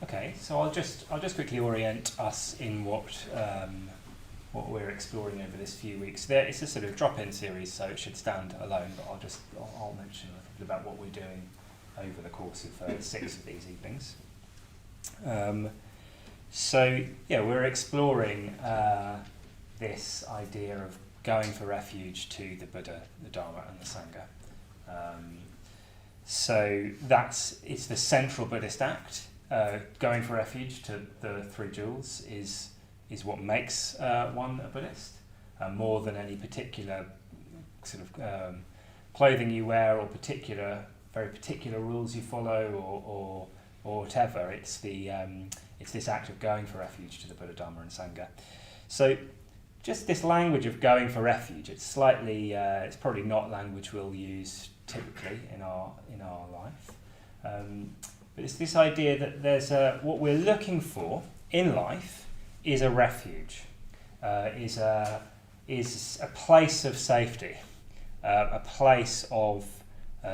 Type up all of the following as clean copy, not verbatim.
Okay, so I'll just quickly orient us in what we're exploring over this few weeks. It's a sort of drop-in series, so it should stand alone. But I'll mention a little bit about what we're doing over the course of 6 of these evenings. So yeah, we're exploring this idea of going for refuge to the Buddha, the Dharma, and the Sangha. So it's the central Buddhist act. Going for refuge to the three jewels is what makes one a Buddhist, more than any particular sort of clothing you wear or very particular rules you follow or whatever. It's this act of going for refuge to the Buddha, Dharma, and Sangha. So just this language of going for refuge, it's probably not language we'll use typically in our life. But it's this idea that there's what we're looking for in life is a refuge, is a place of safety, a place of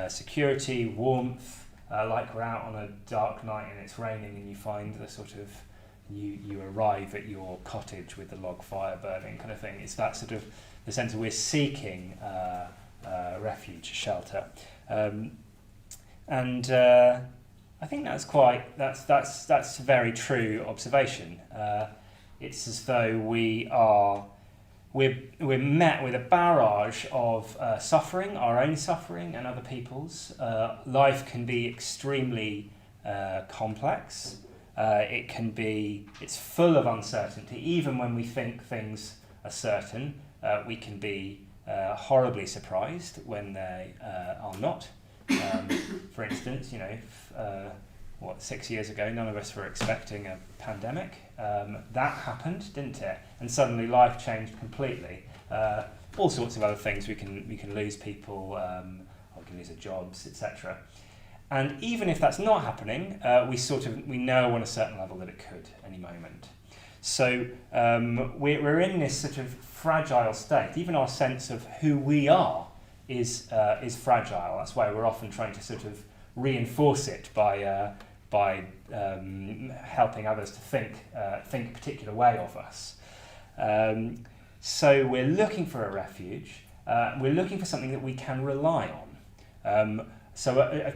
security, warmth. Like we're out on a dark night and it's raining, and you find the sort of you arrive at your cottage with the log fire burning kind of thing. It's that sort of the sense that we're seeking refuge, shelter, and I think that's a very true observation. It's as though we're met with a barrage of suffering, our own suffering and other people's. Life can be extremely complex. It's full of uncertainty. Even when we think things are certain, we can be horribly surprised when they are not. For instance, 6 years ago, none of us were expecting a pandemic. That happened, didn't it? And suddenly life changed completely. All sorts of other things. We can lose people, we can lose our jobs, etc. And even if that's not happening, we know on a certain level that it could any moment. So we're in this sort of fragile state. Even our sense of who we are is fragile. That's why we're often trying to sort of reinforce it by helping others to think a particular way of us. So we're looking for a refuge. We're looking for something that we can rely on. So a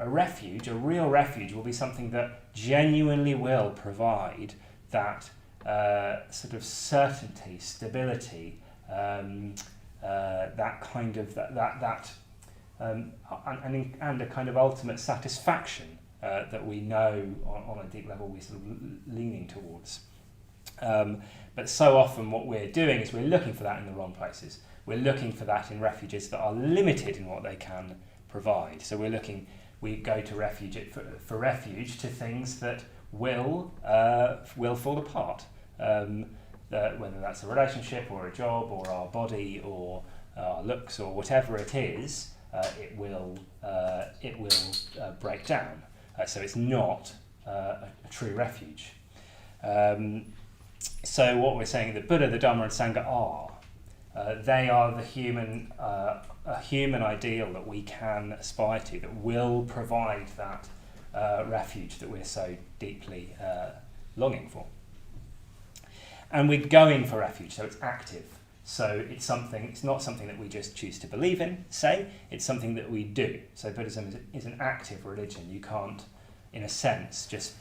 refuge, a real refuge, will be something that genuinely will provide that sort of certainty, stability, that kind of and a kind of ultimate satisfaction that we know on a deep level we're sort of leaning towards. But so often what we're doing is we're looking for that in the wrong places. We're looking for that in refuges that are limited in what they can provide. So we go to refuge for refuge to things that will fall apart. Whether that's a relationship or a job or our body or our looks or whatever it is, it will break down. So it's not a true refuge. So what we're saying, the Buddha, the Dharma, and Sangha are. They are a human ideal that we can aspire to, that will provide that refuge that we're so deeply longing for. And we're going for refuge, so it's active. So it's not something that we just choose to believe in, it's something that we do. So Buddhism is an active religion. You can't, in a sense, just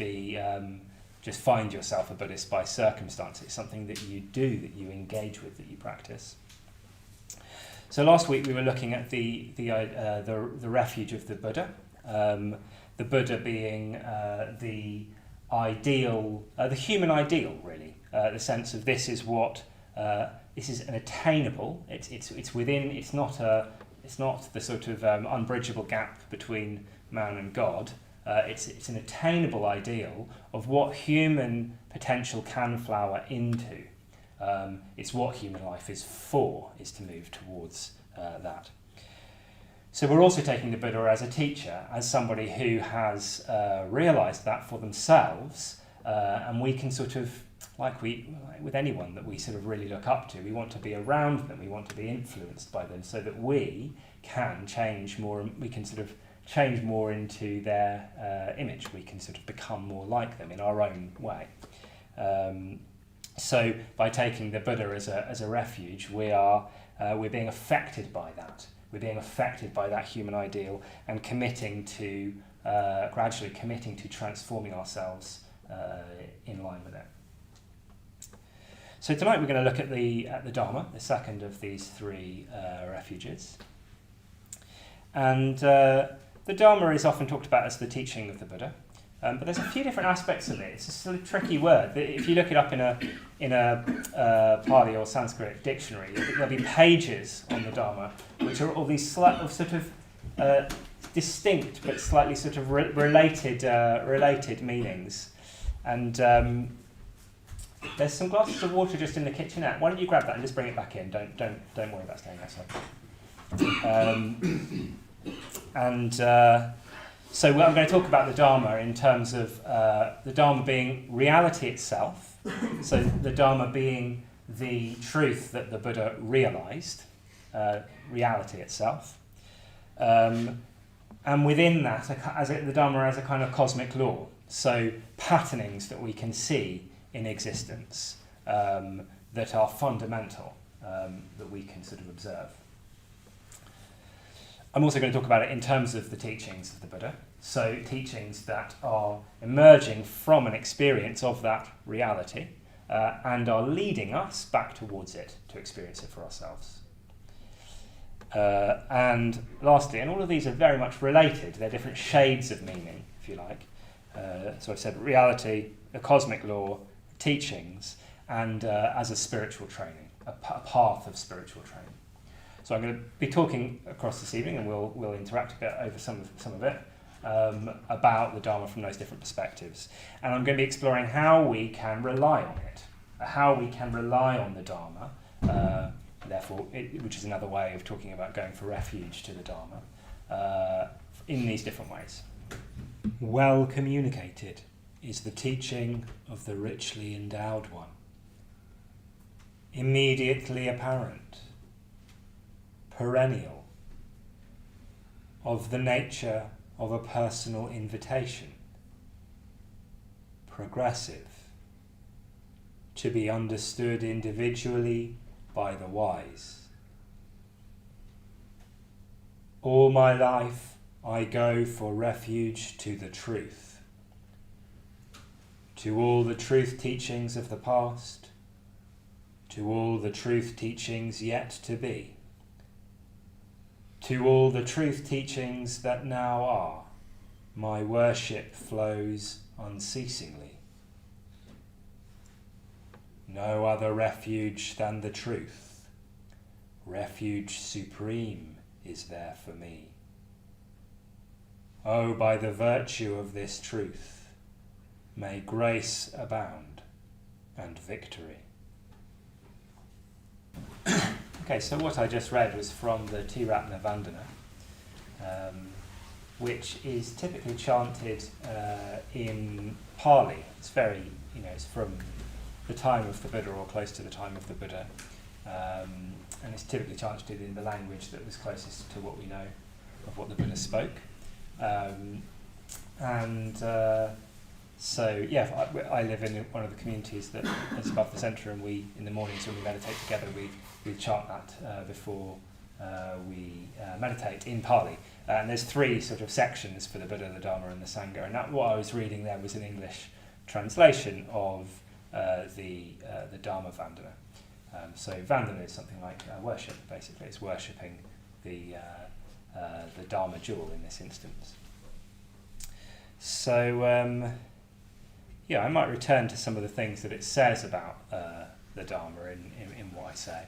find yourself a Buddhist by circumstance. It's something that you do, that you engage with, that you practice. So last week we were looking at the refuge of the Buddha. The Buddha being the ideal, the human ideal, really. The sense of this is an attainable. It's within. It's not the sort of unbridgeable gap between man and God. It's an attainable ideal of what human potential can flower into. It's what human life is for, is to move towards that. So we're also taking the Buddha as a teacher, as somebody who has realised that for themselves, and we can sort of, like with anyone that we sort of really look up to, we want to be around them, we want to be influenced by them, so that we can change more, we can sort of change more into their image. We can sort of become more like them in our own way. So by taking the Buddha as a refuge, we're being affected by that. We're being affected by that human ideal and gradually committing to transforming ourselves in line with it. So tonight we're going to look at the Dharma, the second of these three refuges. And the Dharma is often talked about as the teaching of the Buddha, but there's a few different aspects of it. It's a sort of tricky word. If you look it up in a Pali or Sanskrit dictionary, there'll be pages on the Dharma, which are all these sort of distinct but slightly sort of related meanings. And there's some glasses of water just in the kitchenette. Why don't you grab that and just bring it back in? Don't worry about staying outside. So I'm going to talk about the Dharma in terms of the Dharma being reality itself, so the Dharma being the truth that the Buddha realized, reality itself, and within that, the Dharma as a kind of cosmic law, so patternings that we can see in existence that are fundamental, that we can sort of observe. I'm also going to talk about it in terms of the teachings of the Buddha, so teachings that are emerging from an experience of that reality and are leading us back towards it to experience it for ourselves. And lastly, and all of these are very much related, they're different shades of meaning, if you like. So I've said reality, a cosmic law, teachings, and as a spiritual training, a path of spiritual training. So I'm going to be talking across this evening, and we'll interact a bit over some of it, about the Dharma from those different perspectives. And I'm going to be exploring how we can rely on it, how we can rely on the Dharma, which is another way of talking about going for refuge to the Dharma, in these different ways. Well communicated is the teaching of the richly endowed one. Immediately apparent, perennial, of the nature of a personal invitation, progressive, to be understood individually by the wise. All my life I go for refuge to the truth, to all the truth teachings of the past, to all the truth teachings yet to be, to all the truth teachings that now are, my worship flows unceasingly. No other refuge than the truth, refuge supreme is there for me. Oh, by the virtue of this truth, may grace abound and victory. Okay, so what I just read was from the Tiratna Vandana, which is typically chanted in Pali. It's very, it's from the time of the Buddha or close to the time of the Buddha, and it's typically chanted in the language that was closest to what we know of what the Buddha spoke. I live in one of the communities that's above the centre, and we, in the mornings when we meditate together, we chant that before we meditate in Pali. And there's three sort of sections for the Buddha, the Dharma, and the Sangha. And what I was reading there was an English translation of the Dharma Vandana. So Vandana is something like worship, basically. It's worshipping the Dharma jewel in this instance. So, I might return to some of the things that it says about the Dharma in what I say,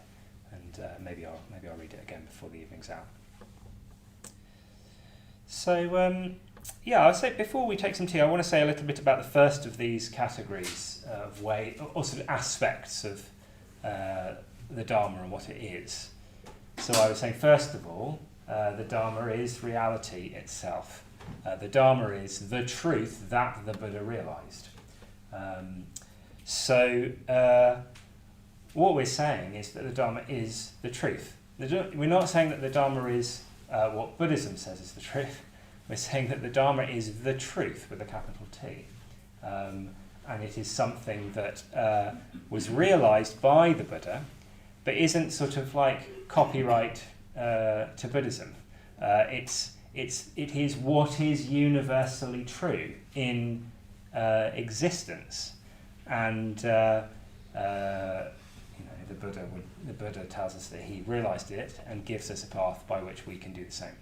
and maybe I'll read it again before the evening's out. So, I'll say before we take some tea, I want to say a little bit about the first of these categories of or sort of aspects of the Dharma and what it is. So I was saying, first of all, the Dharma is reality itself. The Dharma is the truth that the Buddha realized. What we're saying is that the Dharma is the truth. We're not saying that the Dharma is what Buddhism says is the truth. We're saying that the Dharma is the truth with a capital T. And it is something that was realized by the Buddha, but isn't sort of like copyright to Buddhism. It is what is universally true in existence, and the Buddha tells us that he realized it and gives us a path by which we can do the same.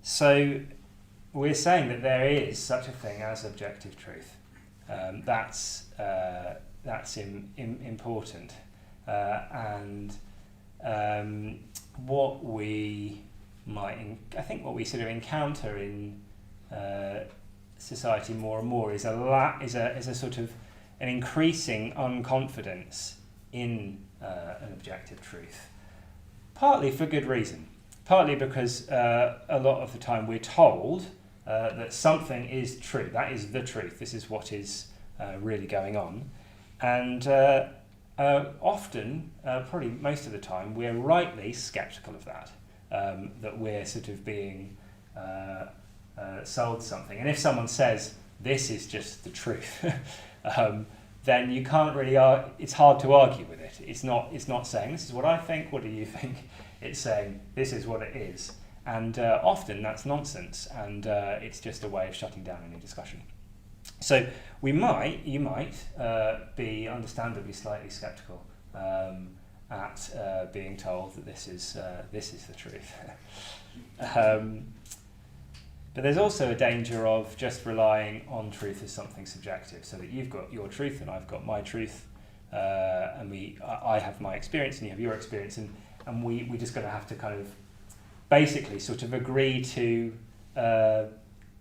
So we're saying that there is such a thing as objective truth. That's important, and what we might, I think, what we sort of encounter in society more and more is a sort of an increasing unconfidence in an objective truth, partly for good reason. Partly because a lot of the time we're told that something is true, that is the truth, this is what is really going on. And often, probably most of the time, we're rightly sceptical of that, that we're sort of being sold something. And if someone says, this is just the truth, then you can't really, it's hard to argue with it. It's not saying, this is what I think, what do you think? It's saying, this is what it is. And often that's nonsense, and it's just a way of shutting down any discussion. So you might be understandably slightly sceptical at being told that this is the truth. But there's also a danger of just relying on truth as something subjective, so that you've got your truth and I've got my truth, and I have my experience and you have your experience, and we're just going to have to kind of basically sort of agree to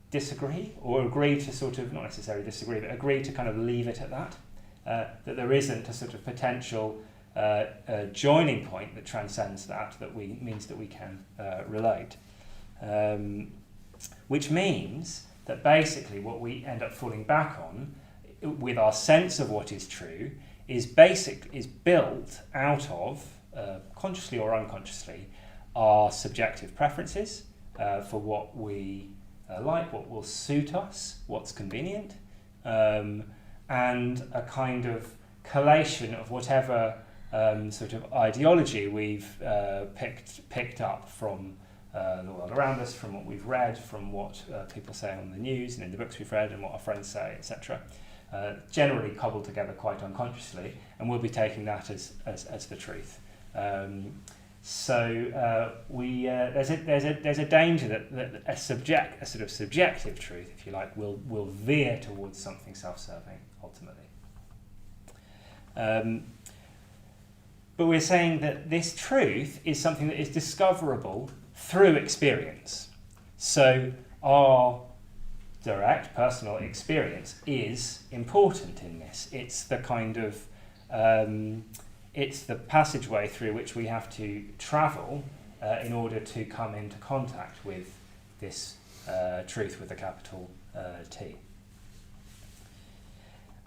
disagree, or agree to sort of, not necessarily disagree, but agree to kind of leave it at that, that there isn't a sort of potential joining point that transcends that means that we can relate. Which means that basically what we end up falling back on with our sense of what is true is built out of, consciously or unconsciously, our subjective preferences for what we like, what will suit us, what's convenient, and a kind of collation of whatever sort of ideology we've picked up from the world around us, from what we've read, from what people say on the news and in the books we've read and what our friends say, etc. Generally cobbled together quite unconsciously, and we'll be taking that as the truth. So there's a danger that a sort of subjective truth, if you like, will veer towards something self-serving ultimately. But we're saying that this truth is something that is discoverable through experience. So our direct personal experience is important in this. It's the kind of it's the passageway through which we have to travel in order to come into contact with this truth with a capital T.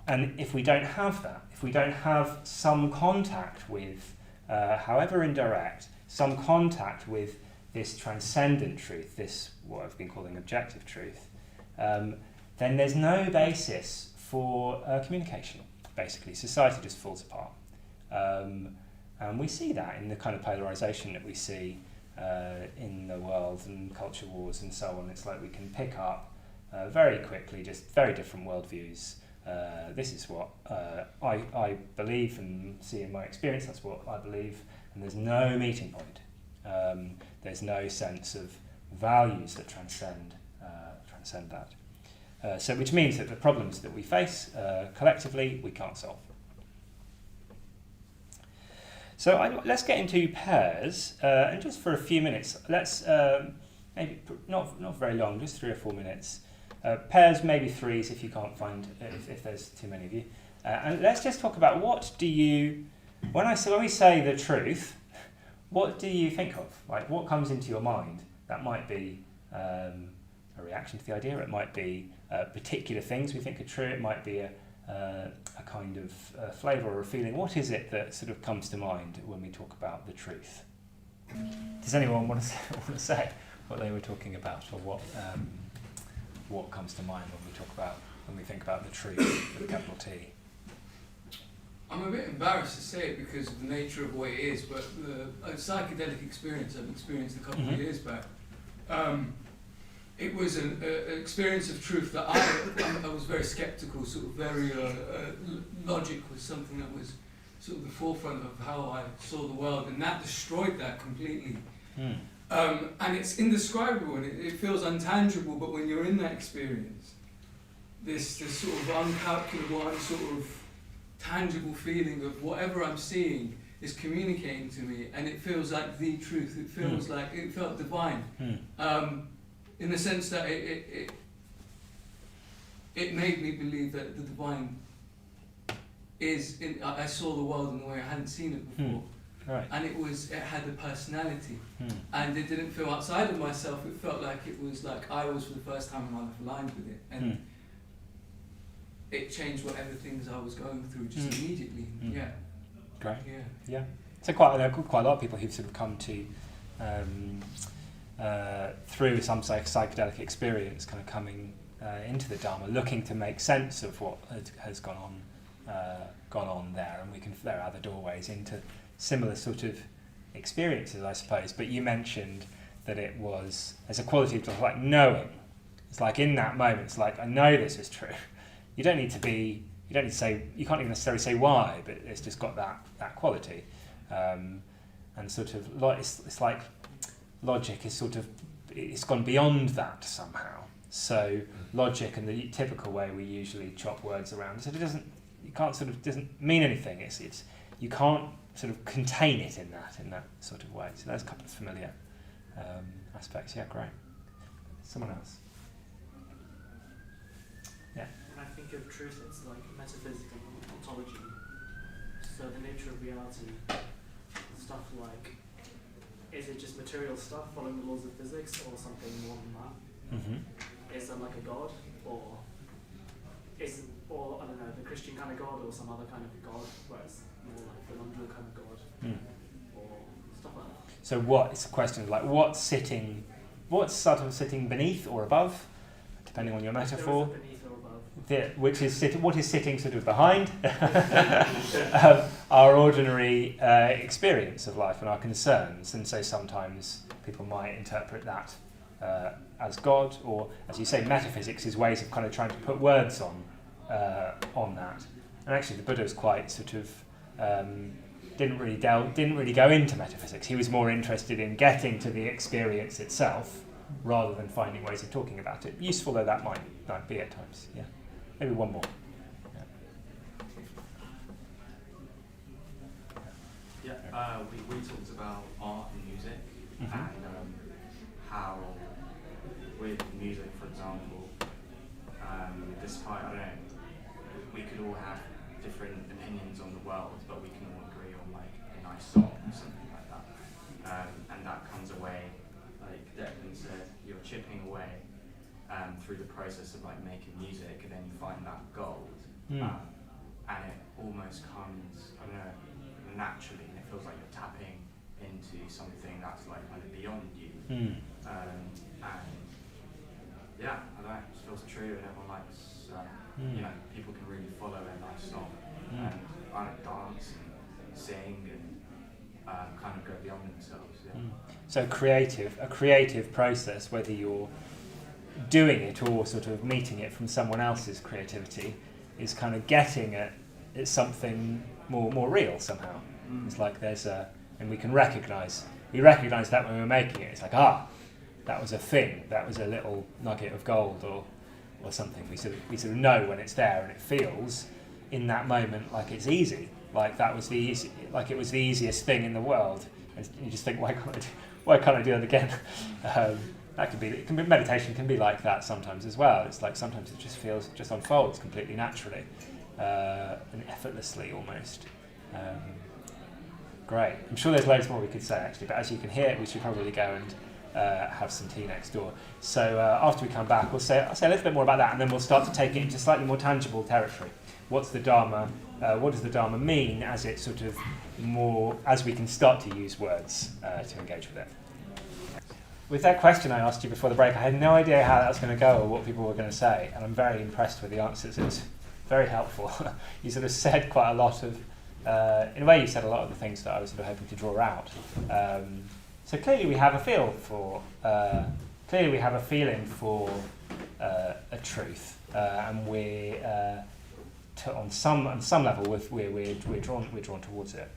And if we don't have that, if we don't have some contact with, however indirect, some contact with this transcendent truth, this what I've been calling objective truth, then there's no basis for communication. Basically, society just falls apart. And we see that in the kind of polarization that we see in the world and culture wars and so on. It's like we can pick up very quickly just very different worldviews. This is what I believe and see in my experience, that's what I believe, and there's no meeting point. There's no sense of values that transcend that. So which means that the problems that we face collectively, we can't solve. So let's get into pairs, and just for a few minutes, let's, maybe not very long, just 3 or 4 minutes. Pairs, maybe threes if you can't find, if there's too many of you. And let's just talk about what do you, when we say the truth, what do you think of? Like, what comes into your mind? That might be a reaction to the idea, it might be particular things we think are true, it might be a kind of flavour or a feeling. What is it that sort of comes to mind when we talk about the truth? Does anyone want to say what they were talking about, or what comes to mind when we think about the truth with a capital T? I'm a bit embarrassed to say it because of the nature of what it is, but a psychedelic experience I've experienced a couple of years back, it was an experience of truth that I was very skeptical, sort of very logic was something that was sort of the forefront of how I saw the world, and that destroyed that completely. And it's indescribable and it feels untangible, but when you're in that experience, this sort of uncalculable, sort of tangible feeling of whatever I'm seeing is communicating to me, and it feels like the truth. It feels like it felt divine, in the sense that it made me believe that the divine is. I saw the world in a way I hadn't seen it before. Right. And it had a personality, and it didn't feel outside of myself. It felt like it was like I was for the first time in my life aligned with it, and it changed whatever things I was going through just immediately. Yeah. Great. Yeah. Yeah. So quite a lot of people who've sort of come to through some psychedelic experience, kind of coming into the Dharma, looking to make sense of what has gone on there, and there are other doorways into similar sort of experiences, I suppose. But you mentioned that there's a quality of like knowing. It's like in that moment, it's like, I know this is true. You can't even necessarily say why, but it's just got that quality. And sort of, it's like logic is sort of, it's gone beyond that somehow. So logic, in the typical way we usually chop words around, so it doesn't mean anything. It's you can't sort of contain it in that sort of way. So there's a couple of familiar aspects. Yeah, great. Someone else. Yeah. When I think of truth, it's like metaphysical ontology. So the nature of reality, stuff like, is it just material stuff following the laws of physics, or something more than that? Mm-hmm. Is there like a god, or I don't know, the Christian kind of god, or some other kind of god, where it's more like the non-dual kind of god, or stuff like that. So it's a question of like what's sort of sitting beneath or above, depending on your metaphor. There is a beneath or above. What is sitting sort of behind our ordinary experience of life and our concerns. And so sometimes people might interpret that as God, or as you say, metaphysics is ways of kind of trying to put words on that. And actually the Buddha was quite sort of didn't really go into metaphysics. He was more interested in getting to the experience itself rather than finding ways of talking about it. Useful though that might be at times. Yeah. Maybe one more. We talked about art and music, and how with music, for example, despite, I don't know, we could all have different opinions on the world, but we can all agree on like a nice song or something like that. And that comes away, like Declan said, you're chipping away through the process of like making music, and then you find that gold, and it almost comes, I don't know, naturally, and it feels like you're tapping into something that's like kind of beyond you. And yeah, I don't know, it just feels true, and everyone likes, people can really follow a nice song and kind of dance and sing and kind of go beyond themselves. Yeah. So a creative process, whether you're doing it or sort of meeting it from someone else's creativity, is kind of getting at something more real somehow. It's like and we recognize that when we're making it. It's like, that was a thing, that was a little nugget of gold or something. We sort of know when it's there, and it feels in that moment like it's easy, like it was the easiest thing in the world. And you just think, why can't I do that again? Meditation can be like that sometimes as well. It's like sometimes it just unfolds completely naturally and effortlessly almost. Great. I'm sure there's loads more we could say actually, but as you can hear, we should probably go have some tea next door. So after we come back, I'll say a little bit more about that, and then we'll start to take it into slightly more tangible territory. What's the Dharma? What does the Dharma mean as it sort of more, as we can start to use words to engage with it? With that question I asked you before the break, I had no idea how that was going to go or what people were going to say, and I'm very impressed with the answers. It was very helpful. You sort of said quite a lot of, in a way you said a lot of the things that I was sort of hoping to draw out. So clearly we have a feeling for a truth, and we're on some level we're drawn towards it.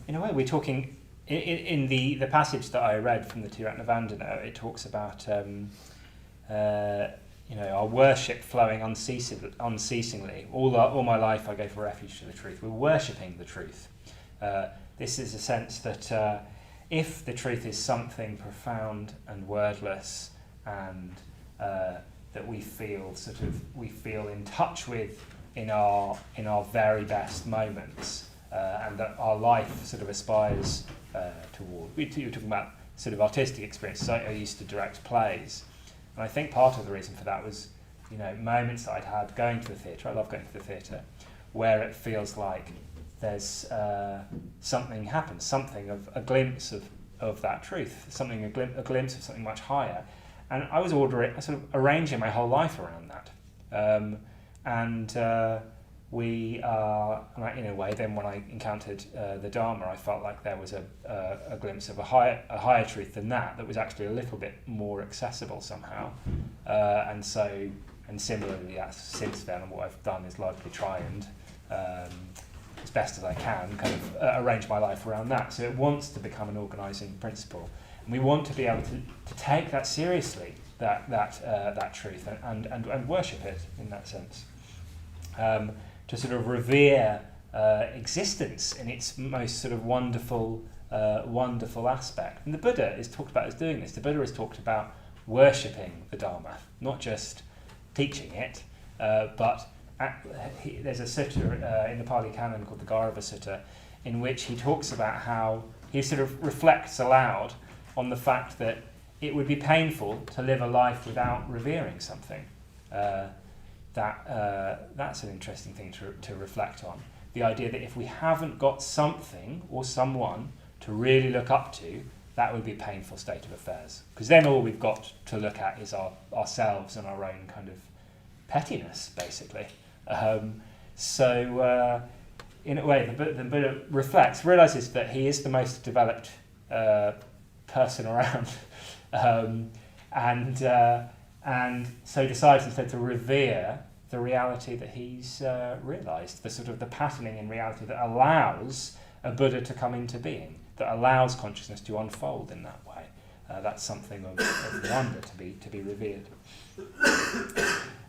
In a way, we're talking in the passage that I read from the Tirthanavandana. It talks about our worship flowing unceasingly. All my life, I go for refuge to the truth. We're worshipping the truth. This is a sense that if the truth is something profound and wordless, and that we feel in touch with in our very best moments. And that our life sort of aspires toward. You were talking about sort of artistic experiences. I used to direct plays, and I think part of the reason for that was, moments that I'd had going to the theatre. I love going to the theatre, where it feels like there's something happens, something of a glimpse of that truth, a glimpse of something much higher. And I was sort of arranging my whole life around that, we are, in a way, then when I encountered the Dharma, I felt like there was a glimpse of a higher truth than that was actually a little bit more accessible somehow. And similarly, since then, what I've done is largely try and, as best as I can, kind of arrange my life around that. So it wants to become an organising principle. And we want to be able to take that seriously, that truth, and worship it in that sense. To sort of revere existence in its most sort of wonderful aspect. And the Buddha is talked about as doing this. The Buddha is talked about worshipping the Dharma, not just teaching it, but there's a sutta in the Pali Canon called the Gaurava Sutta, in which he talks about how he sort of reflects aloud on the fact that it would be painful to live a life without revering something. That's an interesting thing to reflect on. The idea that if we haven't got something or someone to really look up to, that would be a painful state of affairs. Because then all we've got to look at is ourselves and our own kind of pettiness, basically. In a way, the Buddha realises that he is the most developed person around, and so decides instead to revere the reality that he's realised, the patterning in reality that allows a Buddha to come into being, that allows consciousness to unfold in that way. That's something of wonder to be revered.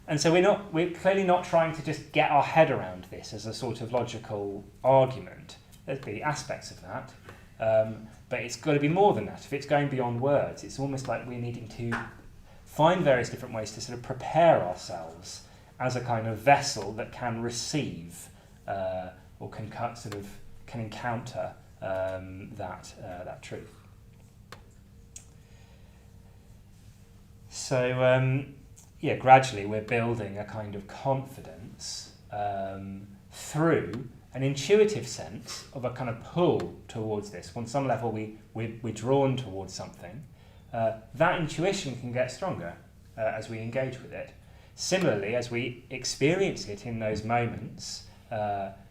And so we're clearly not trying to just get our head around this as a sort of logical argument. There'll be aspects of that, but it's got to be more than that. If it's going beyond words, it's almost like we're needing to find various different ways to sort of prepare ourselves as a kind of vessel that can receive or can encounter that truth. So gradually we're building a kind of confidence through an intuitive sense of a kind of pull towards this. On some level we're drawn towards something. That intuition can get stronger as we engage with it. Similarly, as we experience it in those moments,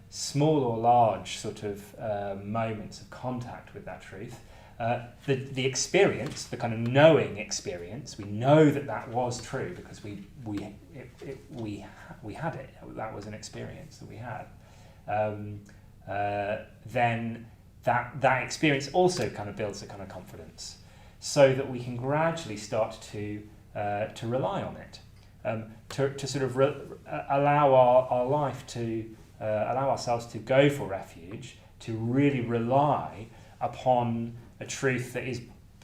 small or large sort of moments of contact with that truth, the experience, the kind of knowing experience, we know that was true because we had it. That was an experience that we had. Then that experience also kind of builds a kind of confidence, so that we can gradually start to rely on it, to sort of allow our life to allow ourselves to go for refuge, to really rely upon a truth that is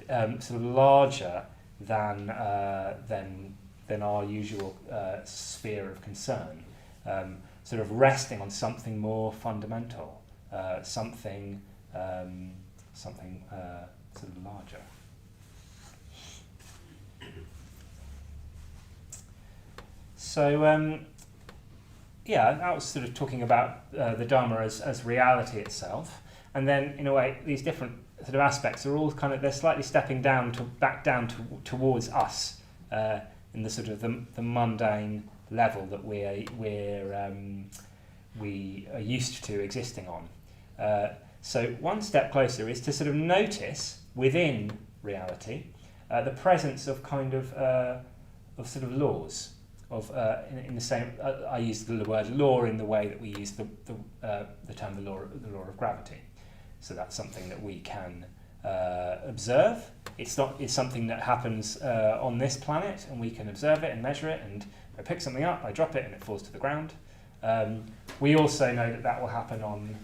sort of larger than our usual sphere of concern, sort of resting on something more fundamental, something something sort of larger. So, yeah, that was sort of talking about the Dharma as reality itself, and then in a way these different sort of aspects are all kind of, they're slightly stepping down back down towards us in the sort of the mundane level that we are used to existing on. So one step closer is to sort of notice within reality the presence of kind of sort of laws. In the same, I use the word law in the way that we use the term the law of gravity. So that's something that we can observe. It's something that happens on this planet, and we can observe it and measure it. And I pick something up, I drop it, and it falls to the ground. We also know that will happen on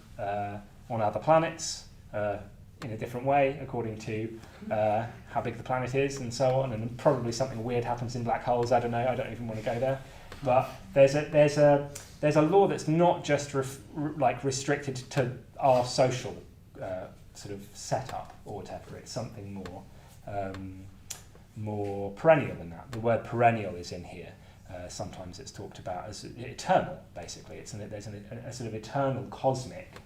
other planets in a different way, according to how big the planet is and so on, and probably something weird happens in black holes. I don't know. I don't even want to go there. But there's a law that's not just restricted to our social sort of setup or whatever. It's something more perennial than that. The word perennial is in here. Sometimes it's talked about as eternal. Basically, there's a sort of eternal cosmic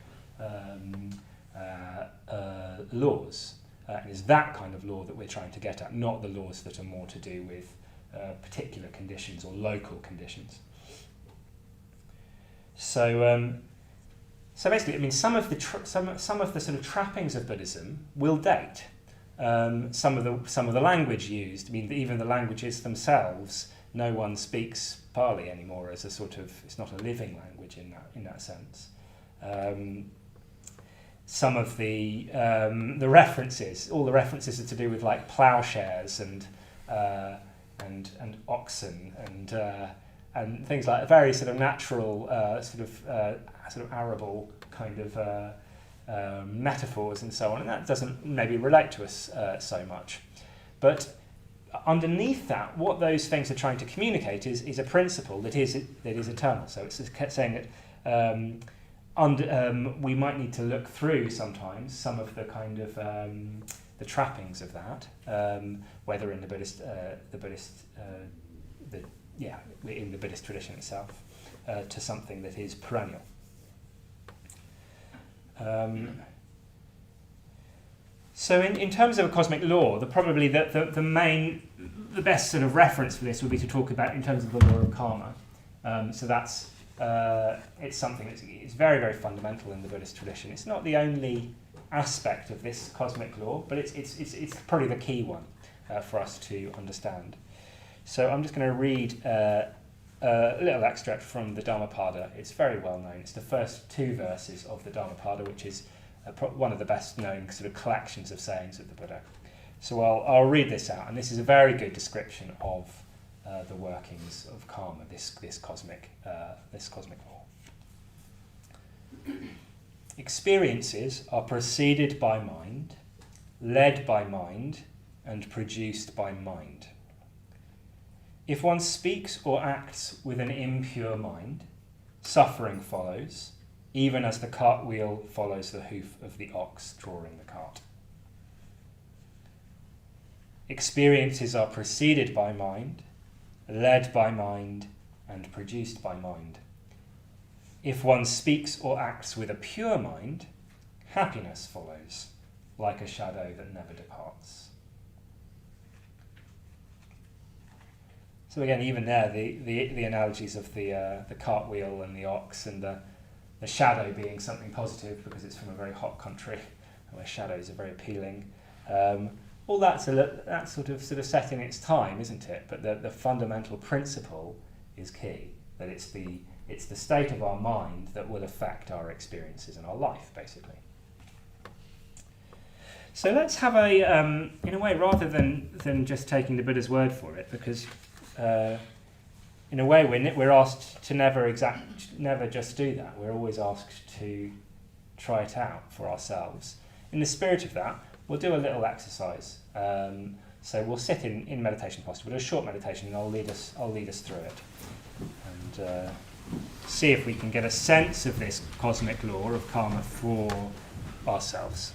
laws. And it's that kind of law that we're trying to get at, not the laws that are more to do with particular conditions or local conditions. So basically, I mean, some of the sort of trappings of Buddhism will date. Some of the language used. I mean, even the languages themselves. No one speaks Pali anymore as a sort of. It's not a living language in that sense. Some of the references, all the references are to do with like ploughshares and oxen and things like very sort of natural sort of arable kind of metaphors and so on, and that doesn't maybe relate to us so much. But underneath that, what those things are trying to communicate is a principle that is eternal. So it's saying that. We might need to look through sometimes some of the kind of the trappings of that, whether in the Buddhist in the Buddhist tradition itself, to something that is perennial. So in terms of a cosmic law, probably the best sort of reference for this would be to talk about in terms of the law of karma. So that's. It's something it's very, very fundamental in the Buddhist tradition. It's not the only aspect of this cosmic law, but it's probably the key one for us to understand. So I'm just going to read a little extract from the Dhammapada. It's very well known. It's the first two verses of the Dhammapada, which is one of the best known sort of collections of sayings of the Buddha. So I'll read this out, and this is a very good description of the workings of karma, this cosmic law. Experiences are preceded by mind, led by mind, and produced by mind. If one speaks or acts with an impure mind, suffering follows, even as the cartwheel follows the hoof of the ox drawing the cart. Experiences are preceded by mind, led by mind, and produced by mind. If one speaks or acts with a pure mind, happiness follows, like a shadow that never departs. So again, even there, the analogies of the cartwheel and the ox and the shadow being something positive because it's from a very hot country where shadows are very appealing. All that's sort of set in its time, isn't it? But the fundamental principle is key. That it's the state of our mind that will affect our experiences and our life, basically. So let's have in a way, rather than just taking the Buddha's word for it, because in a way we're asked to never just do that. We're always asked to try it out for ourselves. In the spirit of that, we'll do a little exercise. So we'll sit in meditation posture. We'll do a short meditation, and I'll lead us through it, and see if we can get a sense of this cosmic law of karma for ourselves.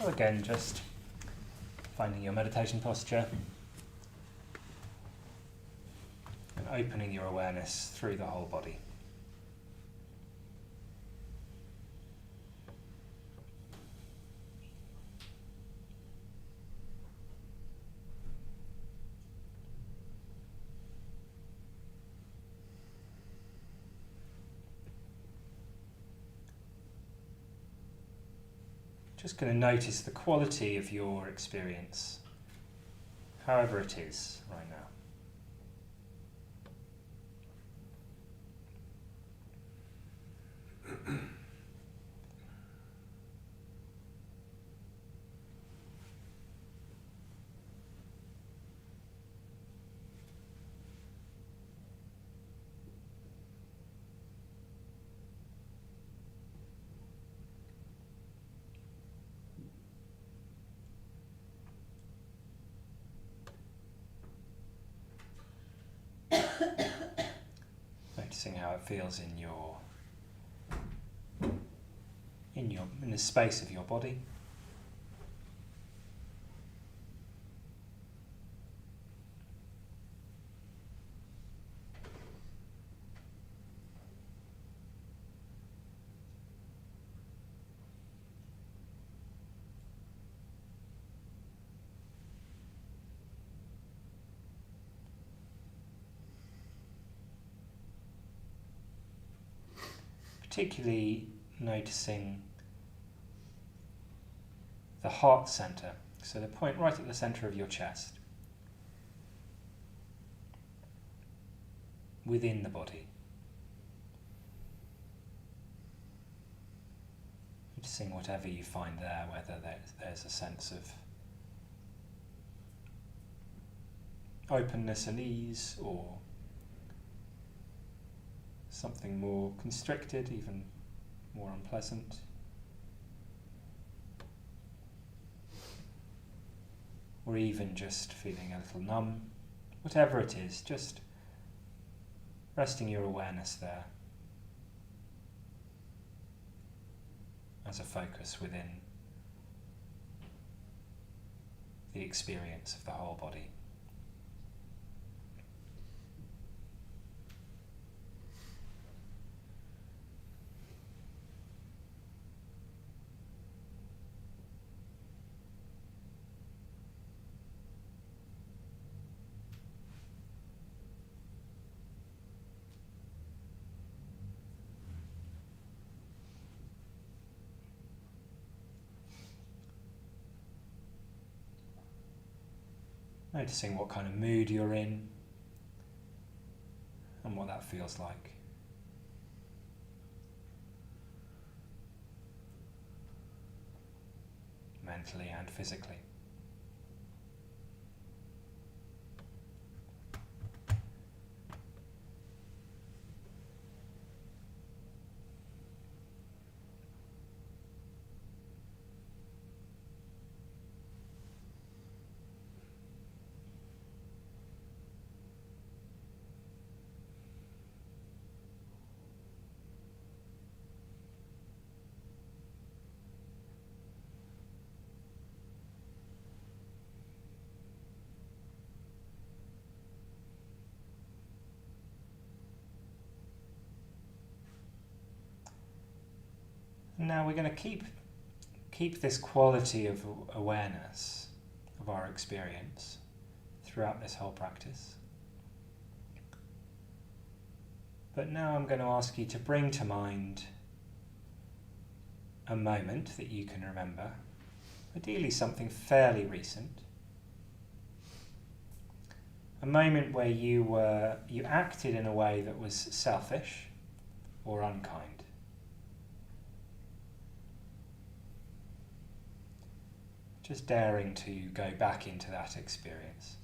So again, just finding your meditation posture and opening your awareness through the whole body. Just going to notice the quality of your experience, however it is right now. Noticing how it feels in the space of your body. Particularly noticing the heart center, so the point right at the center of your chest, within the body. Noticing whatever you find there, whether there's a sense of openness and ease, or something more constricted, even more unpleasant. Or even just feeling a little numb. Whatever it is, just resting your awareness there as a focus within the experience of the whole body. Noticing what kind of mood you're in and what that feels like. Mentally and physically. Now we're going to keep this quality of awareness of our experience throughout this whole practice. But now I'm going to ask you to bring to mind a moment that you can remember, ideally something fairly recent, a moment where you acted in a way that was selfish or unkind. Just daring to go back into that experience.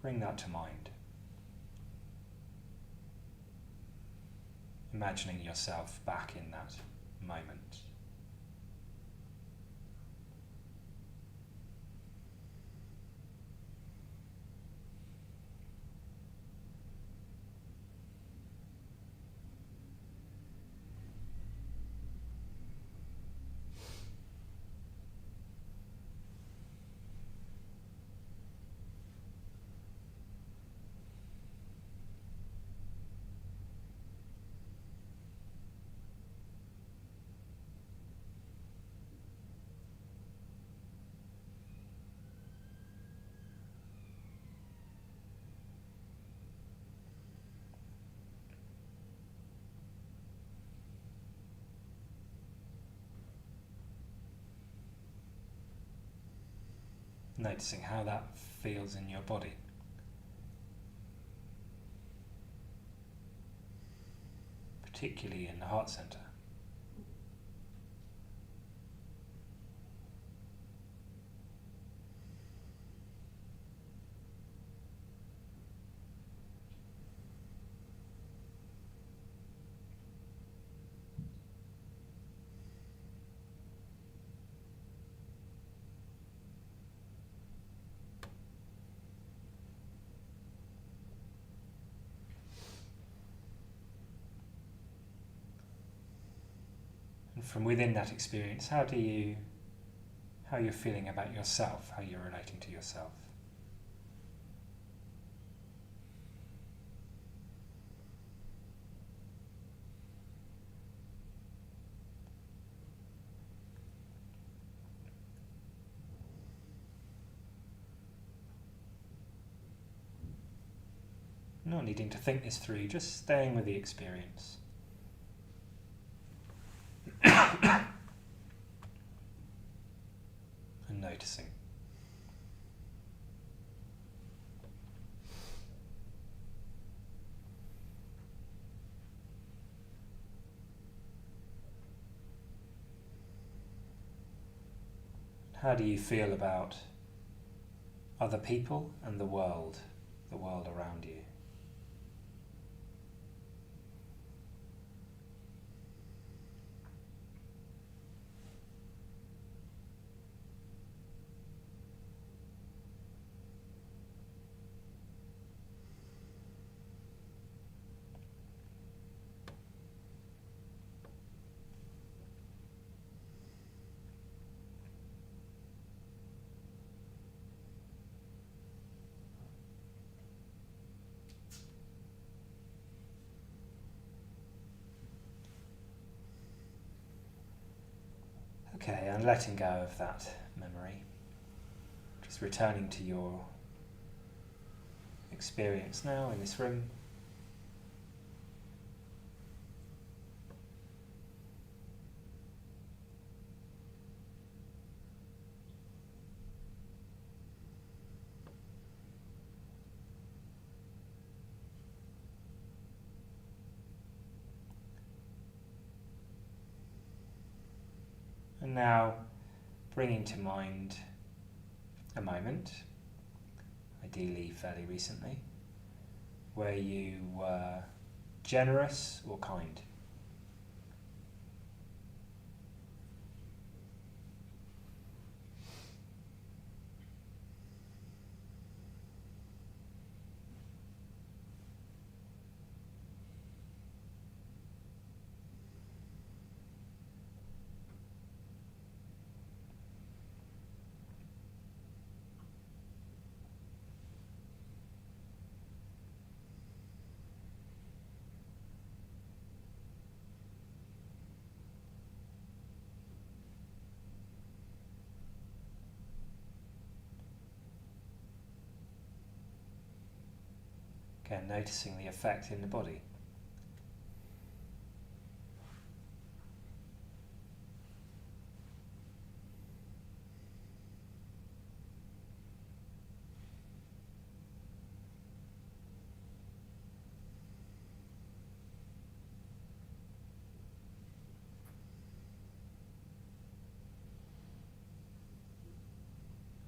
Bring that to mind. Imagining yourself back in that moment. Noticing how that feels in your body. Particularly in the heart center. And from within that experience, how you're feeling about yourself, how you're relating to yourself. Not needing to think this through, just staying with the experience. And noticing. How do you feel about other people and the world around you? Okay, and letting go of that memory. Just returning to your experience now in this room. And now bringing to mind a moment, ideally fairly recently, where you were generous or kind. Again, noticing the effect in the body.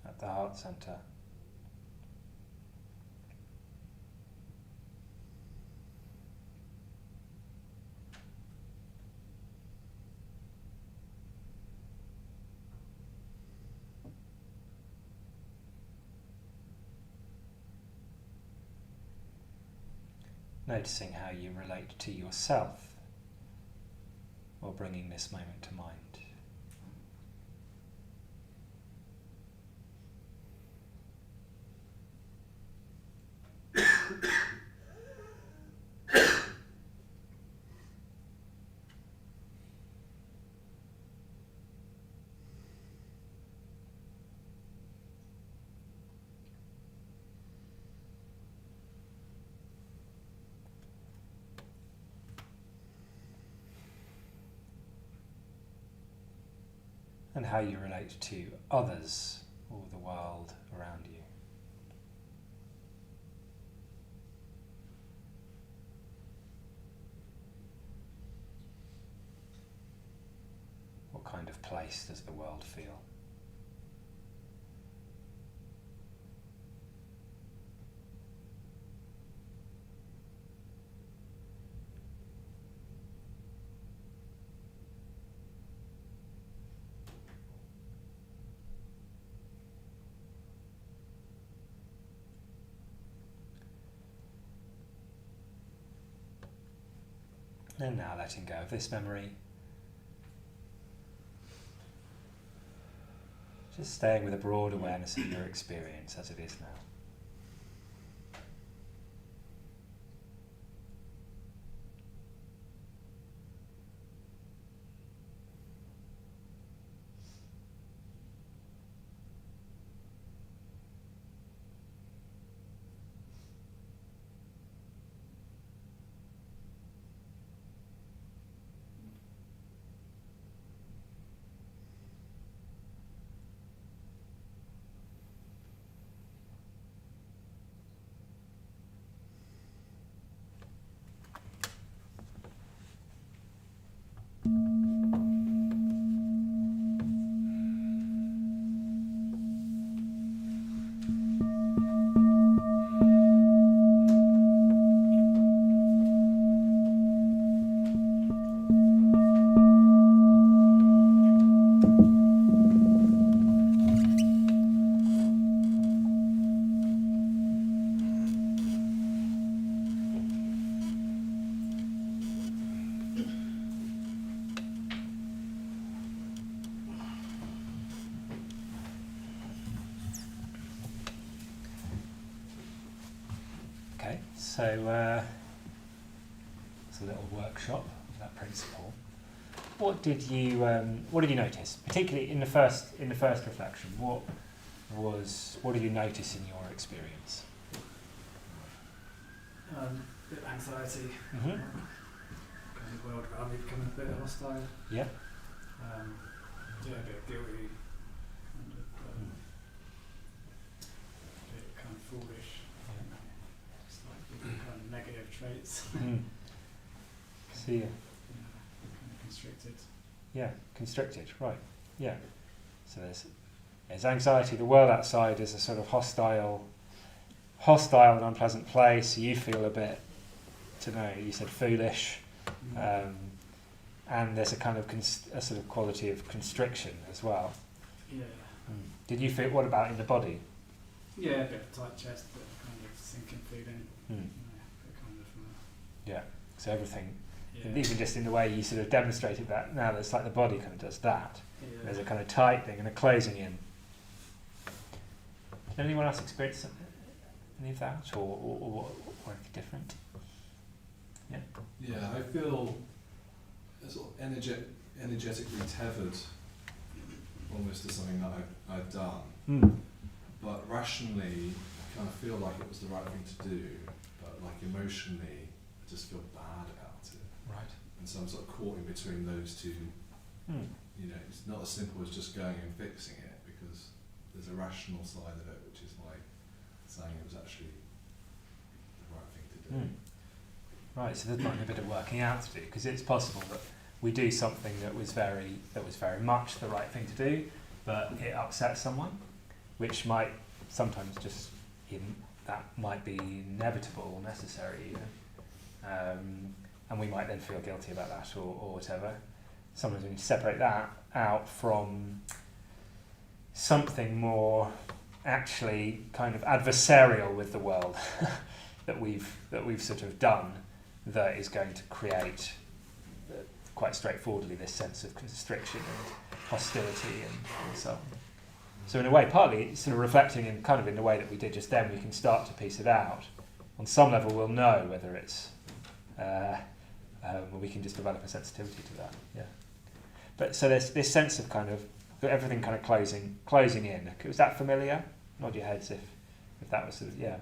At the heart center. Noticing how you relate to yourself while bringing this moment to mind. And how you relate to others or the world around you? What kind of place does the world feel? And now letting go of this memory. Just staying with a broad awareness of your experience as it is now. Okay, so it's a little workshop of that principle. What did you notice, particularly in the first reflection? What did you notice in your experience? A bit of anxiety. Mm-hmm. Kind of world around me becoming a bit hostile. Yeah. A bit guilty. And a bit kind of foolish. Just like kind of negative traits. Mm. See ya. Kind of constricted. Yeah, constricted, right. Yeah. So there's anxiety. The world outside is a sort of hostile and unpleasant place. You feel a bit, you said foolish. And there's a kind of a sort of quality of constriction as well. Yeah. Did you feel, what about in the body? Yeah, a bit of tight chest, but kind of sinking feeling. Yeah, so everything, Yeah. even just in the way you sort of demonstrated that, now it's like the body kind of does that. Yeah. There's a kind of tightening and a closing in. Did anyone else experience any of that, or anything different? Yeah. Yeah, I feel sort of energetically tethered almost to something that I've done. But rationally, I kind of feel like it was the right thing to do, but like emotionally, I just feel bad about it. Right. And so I'm sort of caught in between those two. You know, it's not as simple as just going and fixing it, because there's a rational side of it, which is like saying it was actually the right thing to do. Right, so there might be a bit of working out to do, because it's possible that we do something that was very much the right thing to do, but it upsets someone, which might sometimes just that might be inevitable or necessary even, and we might then feel guilty about that or whatever. Sometimes we need to separate that out from something more actually kind of adversarial with the world that we've sort of done, that is going to create quite straightforwardly this sense of constriction and hostility and so on. So in a way, partly sort of reflecting in kind of in the way that we did just then, we can start to piece it out. On some level, we'll know whether it's we can just develop a sensitivity to that. Yeah. But so there's this sense of kind of everything kind of closing in. Was that familiar? Nod your heads if that was sort of, yeah.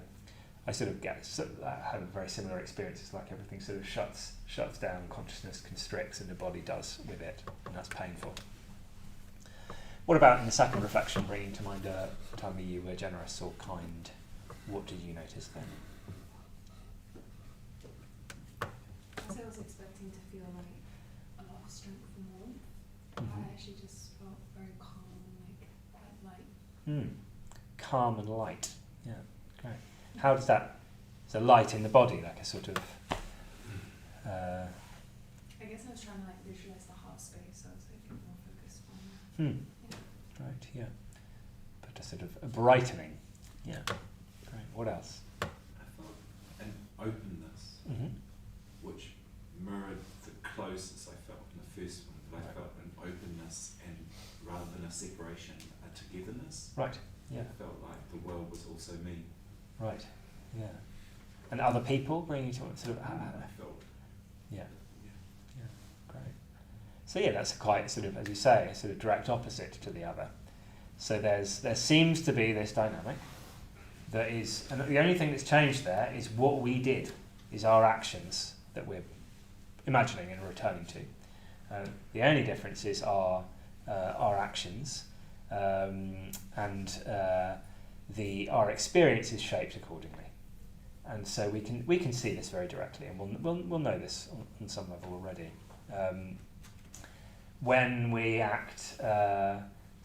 I sort of have a very similar experience. It's like everything sort of shuts down, consciousness constricts, and the body does with it, and that's painful. What about in the second reflection, bringing to mind a time you were generous or kind? What did you notice then? I was expecting to feel like a lot of strength and warmth. I actually just felt very calm and like quite light. Calm and light. Yeah, great. How does that? So light in the body, like a sort of. I guess I was trying to like visualize the heart space, so I was like more focused on. Right. Yeah. But a sort of a brightening. Yeah. Great. What else? I felt an openness, which mirrored the closeness I felt in the first one, but I felt an openness and rather than a separation, a togetherness. Right. Yeah. I felt like the world was also me. Right. Yeah. And other people bringing to sort of. I felt. Yeah. Great. So yeah, that's quite sort of, as you say, a sort of direct opposite to the other. So there seems to be this dynamic that is, and the only thing that's changed there is what we did, is our actions that we're imagining and returning to. The only difference is our actions, and our experience is shaped accordingly. And so we can see this very directly, and we'll know this on some level already. When we act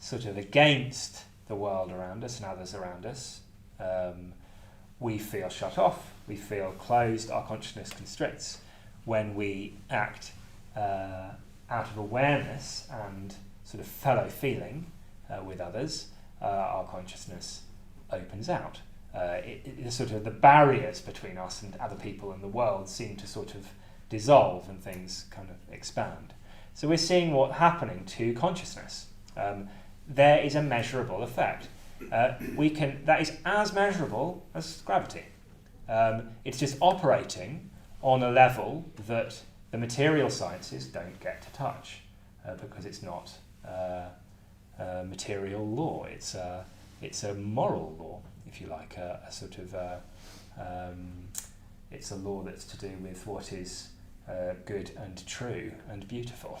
sort of against the world around us and others around us, we feel shut off, we feel closed, our consciousness constricts. When we act out of awareness and sort of fellow feeling with others, our consciousness opens out. Sort of the barriers between us and other people and the world seem to sort of dissolve and things kind of expand. So we're seeing what's happening to consciousness. There is a measurable effect. That is as measurable as gravity. It's just operating on a level that the material sciences don't get to touch because it's not material law. It's a moral law, if you like, a sort of it's a law that's to do with what is good and true and beautiful,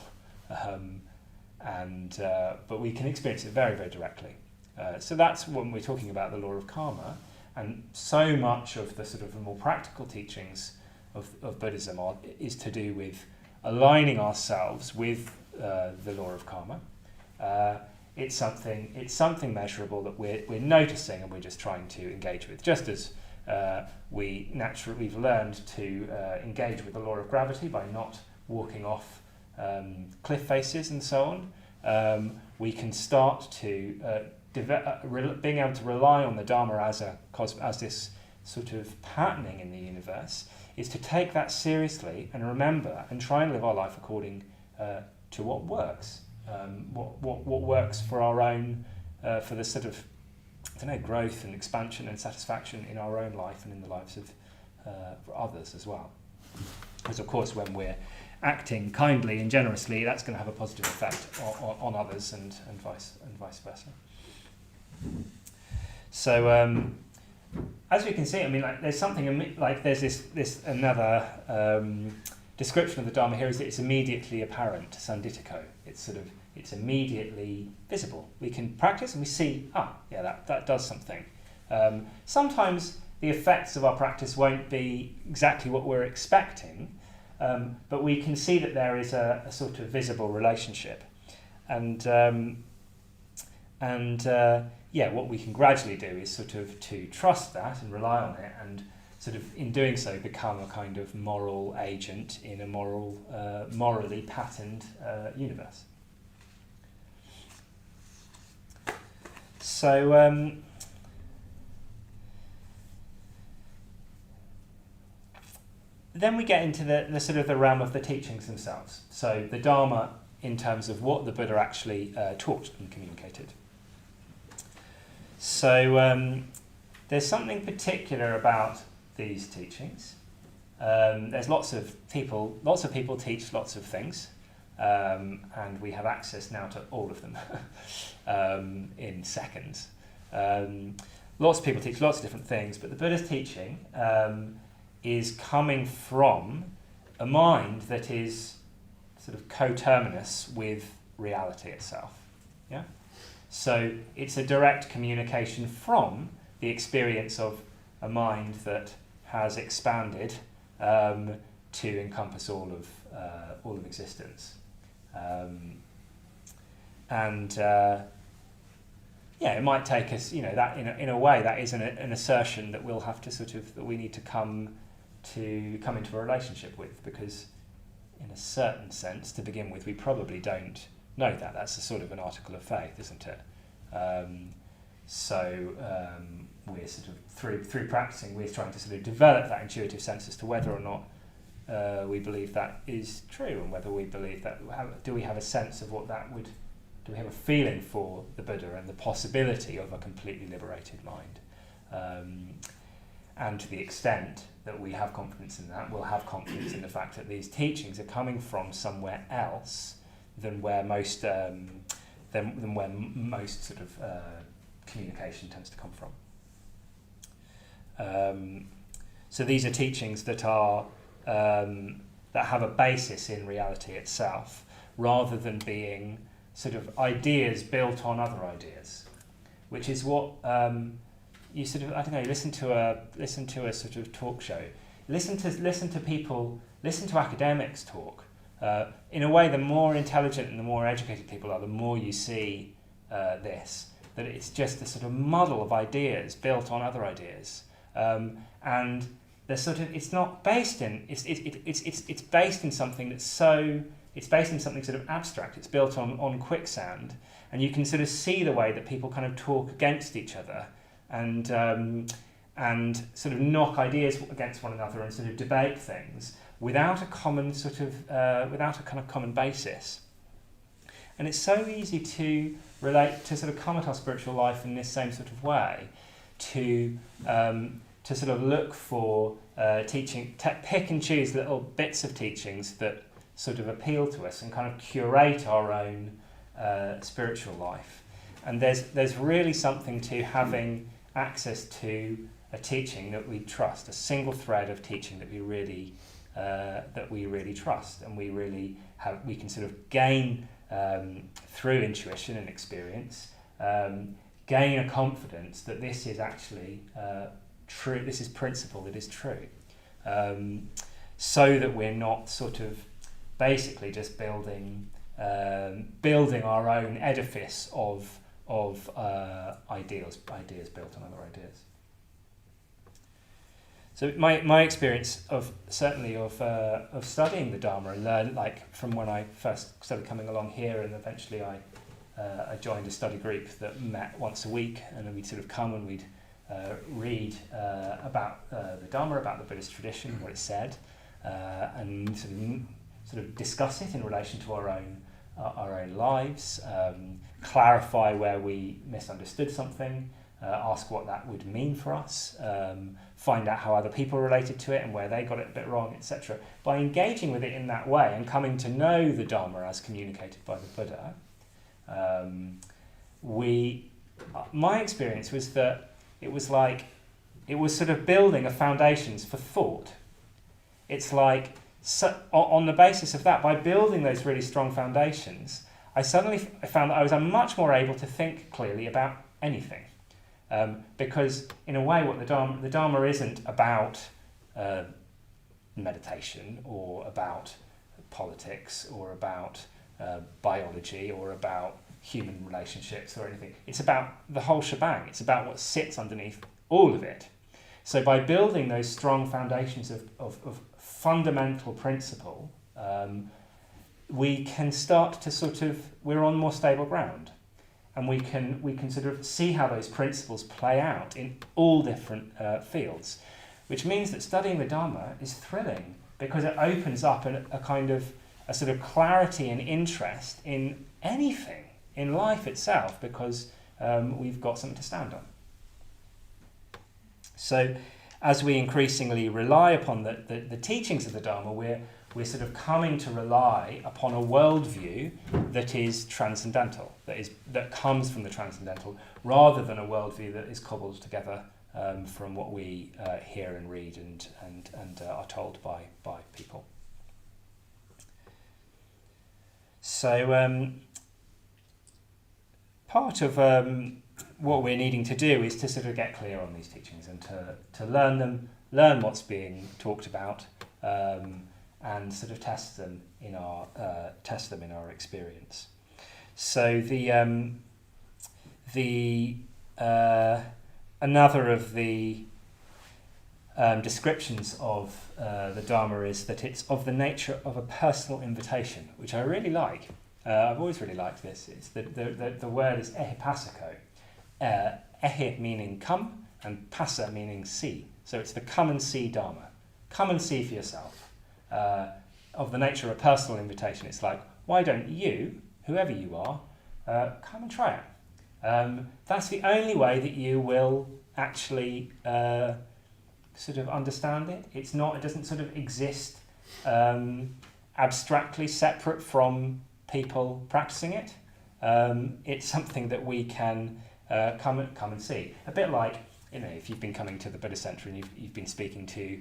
but we can experience it very, very directly. So that's when we're talking about the law of karma, and so much of the sort of more practical teachings of Buddhism is to do with aligning ourselves with the law of karma. It's something measurable that we're noticing and we're just trying to engage with. Just as we've learned to engage with the law of gravity by not walking off cliff faces and so on, we can start to being able to rely on the Dharma as this sort of patterning in the universe, is to take that seriously and remember and try and live our life according to what works. What works for our own, for the sort of, growth and expansion and satisfaction in our own life and in the lives of others as well. Because of course, when we're acting kindly and generously, that's going to have a positive effect on others and vice versa. So as we can see, I mean, like there's something like there's this another description of the Dharma here is that it's immediately apparent, sanditiko. It's immediately visible. We can practice and we see, that does something. Sometimes the effects of our practice won't be exactly what we're expecting, but we can see that there is a sort of visible relationship. What we can gradually do is sort of to trust that and rely on it, and sort of in doing so become a kind of moral agent in a morally patterned universe. So then we get into the sort of the realm of the teachings themselves. So the Dharma in terms of what the Buddha actually taught and communicated. So there's something particular about these teachings. There's lots of people teach lots of things, and we have access now to all of them in seconds. Lots of people teach lots of different things, but the Buddha's teaching is coming from a mind that is sort of coterminous with reality itself. Yeah? So it's a direct communication from the experience of a mind that has expanded to encompass all of existence. It might take us, that in a way that is an assertion that we'll have to that we need to come into a relationship with, because in a certain sense, to begin with, we probably don't know that. That's a sort of an article of faith, isn't it? We're sort of through practicing, we're trying to sort of develop that intuitive sense as to whether or not we believe that is true, and whether we believe that, do we have a sense of what that would, do we have a feeling for the Buddha and the possibility of a completely liberated mind? And to the extent that we have confidence in that, we'll have confidence in the fact that these teachings are coming from somewhere else than where most sort of communication tends to come from. So these are teachings that are that have a basis in reality itself, rather than being sort of ideas built on other ideas, which is what you sort of, I don't know, listen to a sort of talk show, listen to people, listen to academics talk. In a way, the more intelligent and the more educated people are, the more you see this, that it's just a sort of muddle of ideas built on other ideas, and they're sort of, it's not based in, it's based in something that's so, it's based in something sort of abstract. It's built on quicksand, and you can sort of see the way that people kind of talk against each other, and sort of knock ideas against one another and sort of debate things without a common sort of without a kind of common basis. And it's so easy to relate, to sort of come at our spiritual life in this same sort of way, to sort of look for teaching, pick and choose little bits of teachings that sort of appeal to us and kind of curate our own spiritual life. And there's really something to having access to a teaching that we trust, a single thread of teaching that we really trust, and we can sort of gain through intuition and experience, gain a confidence that this is actually true, this is principle that is true, so that we're not sort of basically just building our own edifice of ideas built on other ideas. So my experience of studying the Dharma and learn, like from when I first started coming along here, and eventually I joined a study group that met once a week, and then we'd sort of come and we'd read about the Dharma, about the Buddhist tradition, what it said, and sort of discuss it in relation to our own lives, clarify where we misunderstood something, ask what that would mean for us, find out how other people related to it and where they got it a bit wrong, etc. By engaging with it in that way and coming to know the Dharma as communicated by the Buddha, my experience was that it was sort of building a foundations for thought. It's like, so, on the basis of that, by building those really strong foundations, I found that I was much more able to think clearly about anything. Because in a way, what the Dharma isn't about meditation, or about politics, or about biology, or about human relationships or anything. It's about the whole shebang. It's about what sits underneath all of it. So by building those strong foundations of fundamental principle, we can start to we're on more stable ground. And we can sort of see how those principles play out in all different fields, which means that studying the Dharma is thrilling, because it opens up a sort of clarity and interest in anything, in life itself, because we've got something to stand on. So as we increasingly rely upon the teachings of the Dharma, we're sort of coming to rely upon a worldview that is transcendental, that comes from the transcendental, rather than a worldview that is cobbled together from what we hear and read and are told by people. part of what we're needing to do is to sort of get clear on these teachings and to learn them, learn what's being talked about, and sort of test them in our experience. So another of the descriptions of the Dharma is that it's of the nature of a personal invitation, which I really like. I've always really liked this. It's the word is ehipasiko. Ehi meaning come, and passa meaning see. So it's the come and see Dharma. Come and see for yourself. Of the nature of a personal invitation, it's like, why don't you, whoever you are, come and try it? That's the only way that you will actually sort of understand it. It doesn't sort of exist abstractly separate from people practicing it. It's something that we can come and see. A bit like, if you've been coming to the Buddhist Centre and you've been speaking to,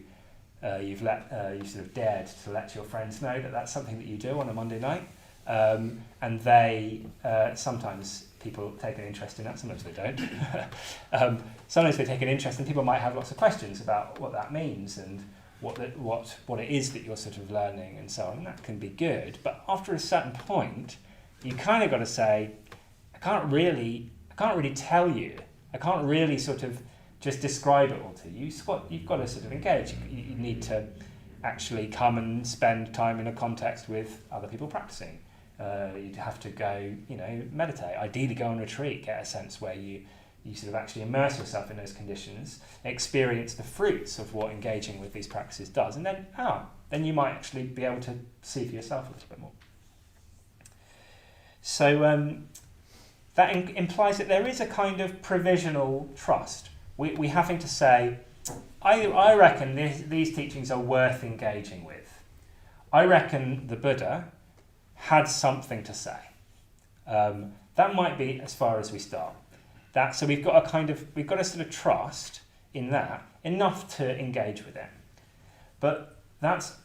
you've sort of dared to let your friends know that that's something that you do on a Monday night, and they sometimes people take an interest in that, sometimes they don't. Sometimes they take an interest, and people might have lots of questions about what that means and what it is that you're sort of learning and so on, and that can be good. But after a certain point, you kind of got to say, I can't really tell you. I can't really sort of just describe it all to you. You've got to sort of engage. You need to actually come and spend time in a context with other people practicing. You'd have to go, meditate. Ideally go on retreat, get a sense where you sort of actually immerse yourself in those conditions, experience the fruits of what engaging with these practices does, and then you might actually be able to see for yourself a little bit more. So that implies that there is a kind of provisional trust. We having to say, I reckon these teachings are worth engaging with. I reckon the Buddha had something to say. That might be as far as we start. So we've got to sort of trust in that enough to engage with it. But that's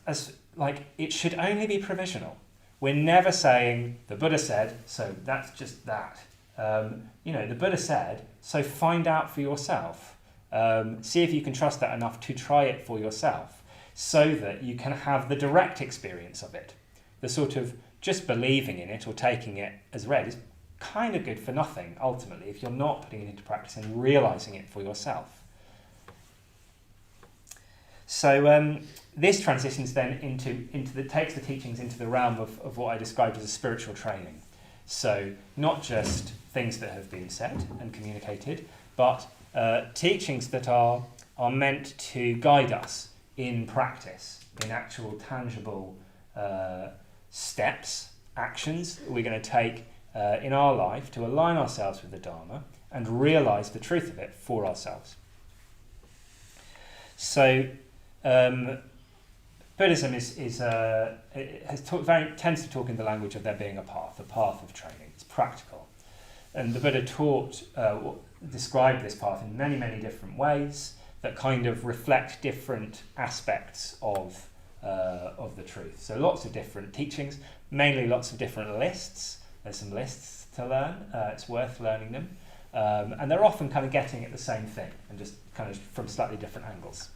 it should only be provisional. We're never saying the Buddha said, so that's just that. The Buddha said, so find out for yourself. See if you can trust that enough to try it for yourself, so that you can have the direct experience of it. The sort of just believing in it or taking it as read is kind of good for nothing, ultimately, if you're not putting it into practice and realising it for yourself. So this transitions then takes the teachings into the realm of what I described as a spiritual training. So not just things that have been said and communicated, but teachings that are meant to guide us in practice, in actual tangible steps, actions we're going to take in our life to align ourselves with the Dharma and realise the truth of it for ourselves. So Buddhism tends to talk in the language of there being a path of training. It's practical, and the Buddha described this path in many, many different ways that kind of reflect different aspects of the truth. So lots of different teachings, mainly lots of different lists. There's some lists to learn. It's worth learning them, and they're often kind of getting at the same thing and just kind of from slightly different angles.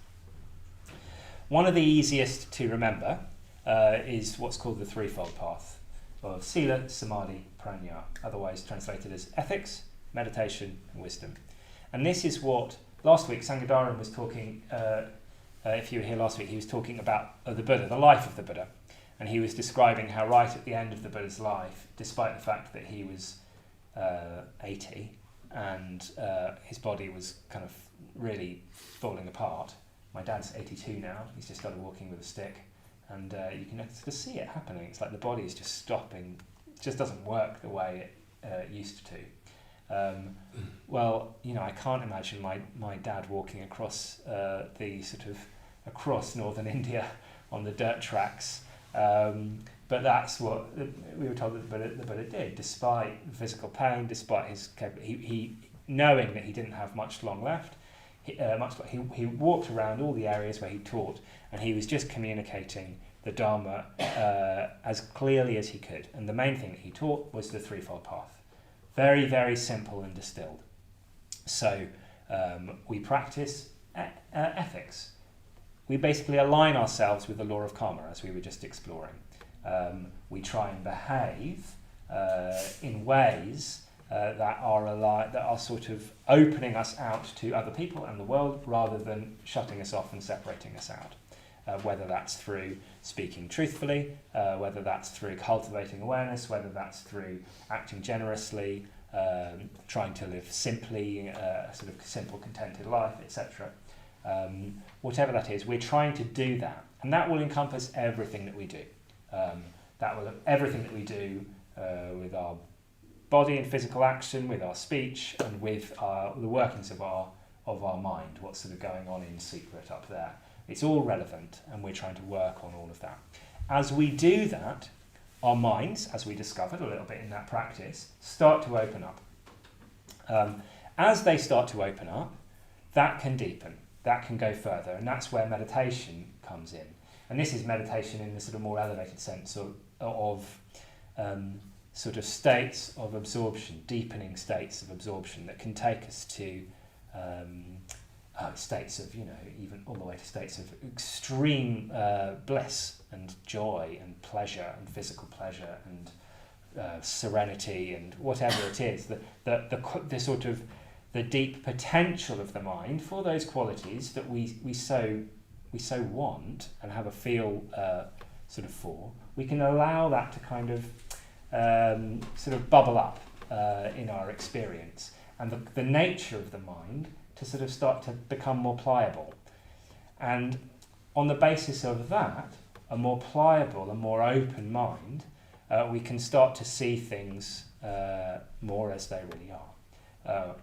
One of the easiest to remember is what's called the threefold path of Sila, Samadhi, Prajna, otherwise translated as ethics, meditation, and wisdom. And this is what last week Sanghadharan was talking. If you were here last week, he was talking about the Buddha, the life of the Buddha, and he was describing how right at the end of the Buddha's life, despite the fact that he was 80 and his body was kind of really falling apart. My dad's 82 now. He's just started walking with a stick, and you can sort of see it happening. It's like the body is just stopping. It just doesn't work the way it used to. I can't imagine my dad walking across across northern India on the dirt tracks. But that's what we were told that the Buddha did, despite physical pain, despite he knowing that he didn't have much long left. He walked around all the areas where he taught, and he was just communicating the Dharma as clearly as he could. And the main thing that he taught was the threefold path. Very, very simple and distilled. So we practice ethics. We basically align ourselves with the law of karma, as we were just exploring. We try and behave in ways that are sort of opening us out to other people and the world, rather than shutting us off and separating us out. Whether that's through speaking truthfully, whether that's through cultivating awareness, whether that's through acting generously, trying to live simply, a sort of simple, contented life, etc. Whatever that is, we're trying to do that, and that will encompass everything that we do. Everything that we do with our body and physical action, with our speech, and with the workings of our mind. What's sort of going on in secret up there? It's all relevant, and we're trying to work on all of that. As we do that, our minds, as we discovered a little bit in that practice, start to open up. As they start to open up, that can deepen, that can go further, and that's where meditation comes in. And this is meditation in the sort of more elevated sense of sort of states of absorption, deepening states of absorption that can take us to states of, even all the way to states of extreme bliss and joy and pleasure and physical pleasure and serenity and whatever it is, the sort of the deep potential of the mind for those qualities that we so want and have a feel sort of for. We can allow that to kind of sort of bubble up in our experience, and the nature of the mind to sort of start to become more pliable. And on the basis of that, a more pliable, a more open mind, we can start to see things more as they really are.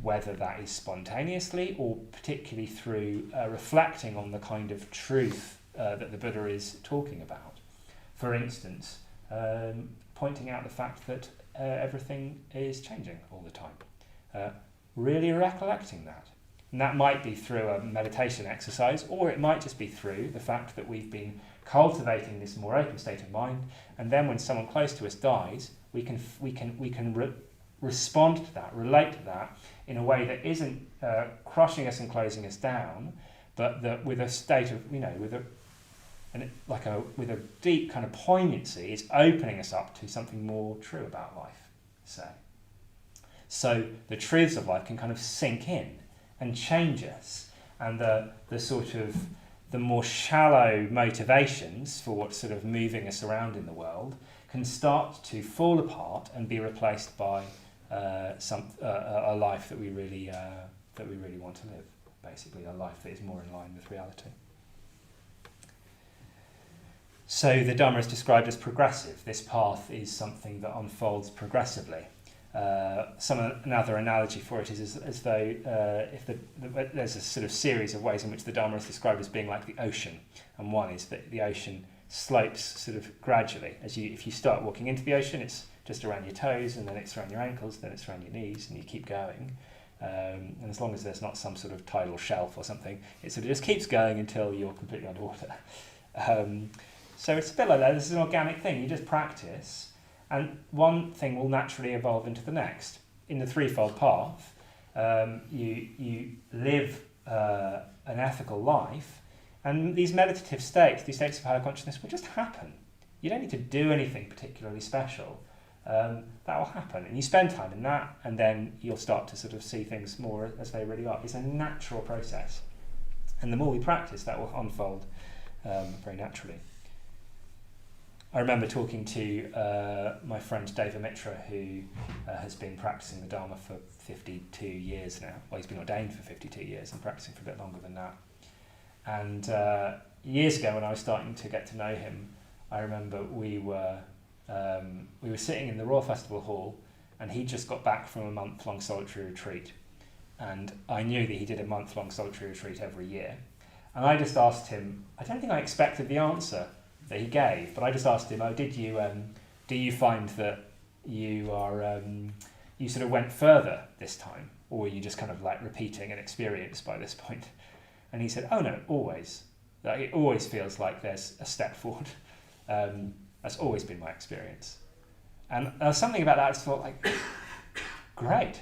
Whether that is spontaneously or particularly through reflecting on the kind of truth that the Buddha is talking about. For instance, pointing out the fact that everything is changing all the time. Really recollecting that. And that might be through a meditation exercise, or it might just be through the fact that we've been cultivating this more open state of mind, and then when someone close to us dies, we can respond to that, relate to that in a way that isn't crushing us and closing us down, but that with a state of, with a deep kind of poignancy, it's opening us up to something more true about life, say. So the truths of life can kind of sink in and change us, and the sort of the more shallow motivations for what's sort of moving us around in the world can start to fall apart and be replaced by a life that we really want to live. Basically, a life that is more in line with reality. So the Dharma is described as progressive. This path is something that unfolds progressively. Another analogy for it is as though there's a sort of series of ways in which the Dharma is described as being like the ocean, and one is that the ocean slopes sort of gradually. If you start walking into the ocean, it's just around your toes, and then it's around your ankles, then it's around your knees, and you keep going. And as long as there's not some sort of tidal shelf or something, it sort of just keeps going until you're completely underwater. So it's a bit like that. This is an organic thing. You just practice, and one thing will naturally evolve into the next. In the threefold path, you live an ethical life, and these meditative states, these states of higher consciousness, will just happen. You don't need to do anything particularly special. That will happen, and you spend time in that, and then you'll start to sort of see things more as they really are. It's a natural process, and the more we practice, that will unfold very naturally. I remember talking to my friend David Mitra, who has been practicing the Dharma for 52 years now. Well, he's been ordained for 52 years and practicing for a bit longer than that. And years ago, when I was starting to get to know him, I remember we were sitting in the Royal Festival Hall, and he just got back from a month-long solitary retreat. And I knew that he did a month-long solitary retreat every year. And I just asked him, I don't think I expected the answer that he gave, but I just asked him, do you find that you sort of went further this time, or were you just kind of like repeating an experience by this point? And he said, oh no, always. Like, it always feels like there's a step forward. That's always been my experience. And something about that, I just thought, like, great.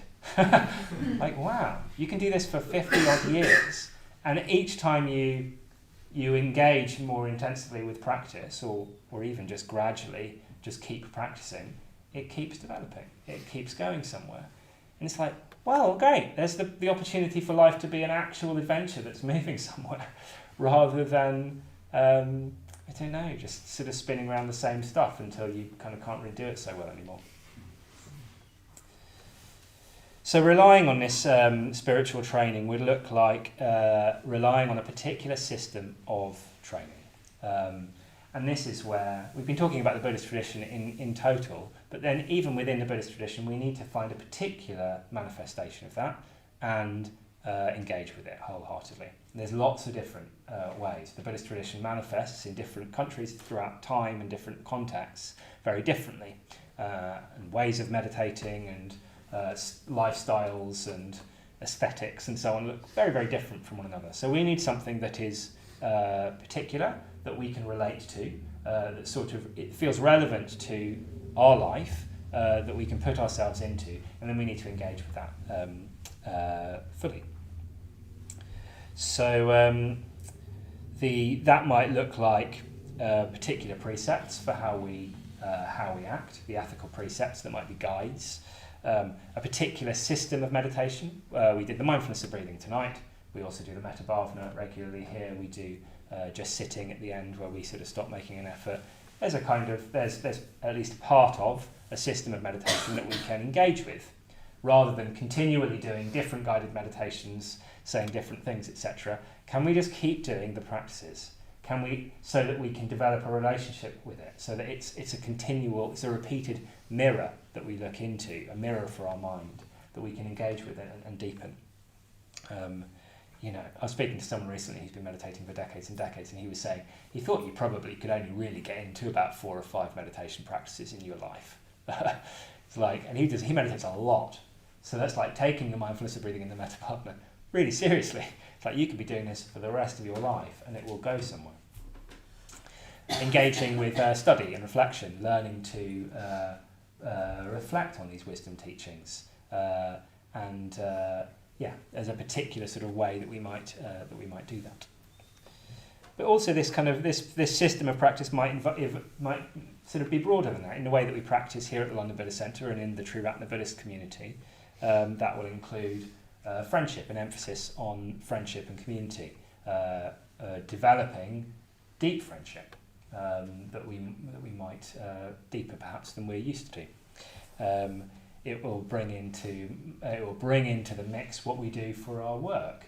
Like, wow, you can do this for 50 odd years, and each time you engage more intensively with practice, or even just gradually just keep practicing, it keeps developing, it keeps going somewhere. And it's like, well, great, there's the opportunity for life to be an actual adventure that's moving somewhere, rather than, I don't know, just sort of spinning around the same stuff until you kind of can't really do it so well anymore. So relying on this spiritual training would look like relying on a particular system of training. And this is where we've been talking about the Buddhist tradition in total, but then even within the Buddhist tradition, we need to find a particular manifestation of that and engage with it wholeheartedly. And there's lots of different ways. The Buddhist tradition manifests in different countries throughout time and different contexts very differently. And ways of meditating and lifestyles and aesthetics and so on look very, very different from one another. So we need something that is particular, that we can relate to, that sort of it feels relevant to our life, that we can put ourselves into, and then we need to engage with that fully. So that might look like particular precepts for how we act, the ethical precepts that might be guides. A particular system of meditation. We did the mindfulness of breathing tonight. We also do the metta bhavana regularly here. We do just sitting at the end where we sort of stop making an effort. There's at least part of a system of meditation that we can engage with, rather than continually doing different guided meditations, saying different things, etc. Can we just keep doing the practices? Can we, so that we can develop a relationship with it, so that it's a continual, it's a repeated mirror that we look into, a mirror for our mind that we can engage with it and deepen. I was speaking to someone recently who's been meditating for decades and decades, and he was saying he thought you probably could only really get into about 4 or 5 meditation practices in your life. It's like, and he meditates a lot, so that's like taking the mindfulness of breathing and the metta bhavana really seriously. It's like you could be doing this for the rest of your life, and it will go somewhere. Engaging with study and reflection, learning to reflect on these wisdom teachings, and there's a particular sort of way that we might do that. But also this kind of this system of practice might sort of be broader than that in the way that we practice here at the London Buddhist Centre and in the Triratna Buddhist community. That will include friendship, an emphasis on friendship and community, developing deep friendship that we might deeper perhaps than we're used to. It will bring into the mix what we do for our work,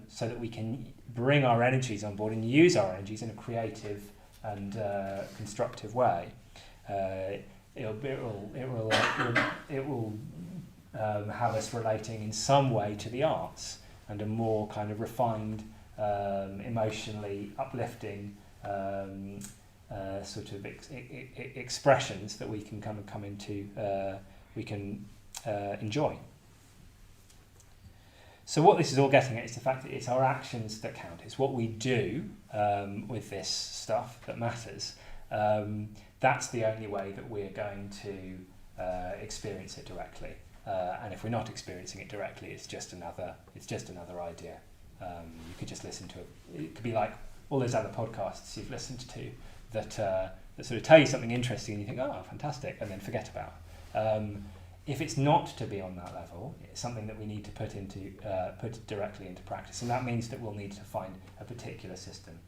so that we can bring our energies on board and use our energies in a creative and constructive way. It will have us relating in some way to the arts and a more kind of refined, emotionally uplifting sort of expressions that we can kind of come into. We can enjoy. So what this is all getting at is the fact that it's our actions that count. It's what we do with this stuff that matters. That's the only way that we're going to experience it directly. And if we're not experiencing it directly, it's just another idea. You could just listen to it. It could be like all those other podcasts you've listened to that sort of tell you something interesting and you think, oh, fantastic, and then forget about. If it's not to be on that level, it's something that we need to put directly into practice, and that means that we'll need to find a particular system.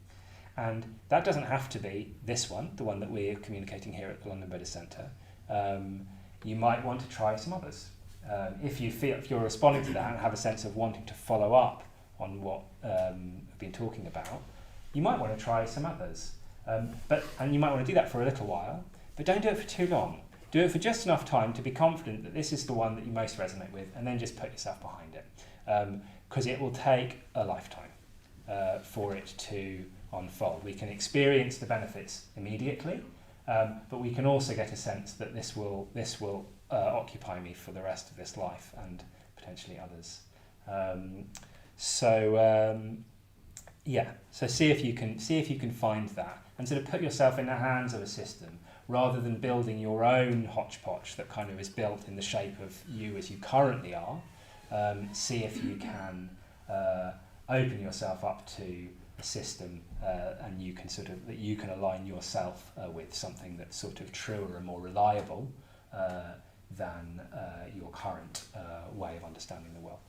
And that doesn't have to be this one, the one that we're communicating here at the London Buddhist Centre. You might want to try some others. If you're responding to that and have a sense of wanting to follow up on what we've been talking about, you might want to try some others. And you might want to do that for a little while, but don't do it for too long. Do it for just enough time to be confident that this is the one that you most resonate with, and then just put yourself behind it. Because it will take a lifetime for it to unfold. We can experience the benefits immediately, but we can also get a sense that this will occupy me for the rest of this life and potentially others. So see if you can find that and sort of put yourself in the hands of a system rather than building your own hodgepodge that kind of is built in the shape of you as you currently are, see if you can open yourself up to a system and you can that you can align yourself with something that's sort of truer and more reliable than your current way of understanding the world.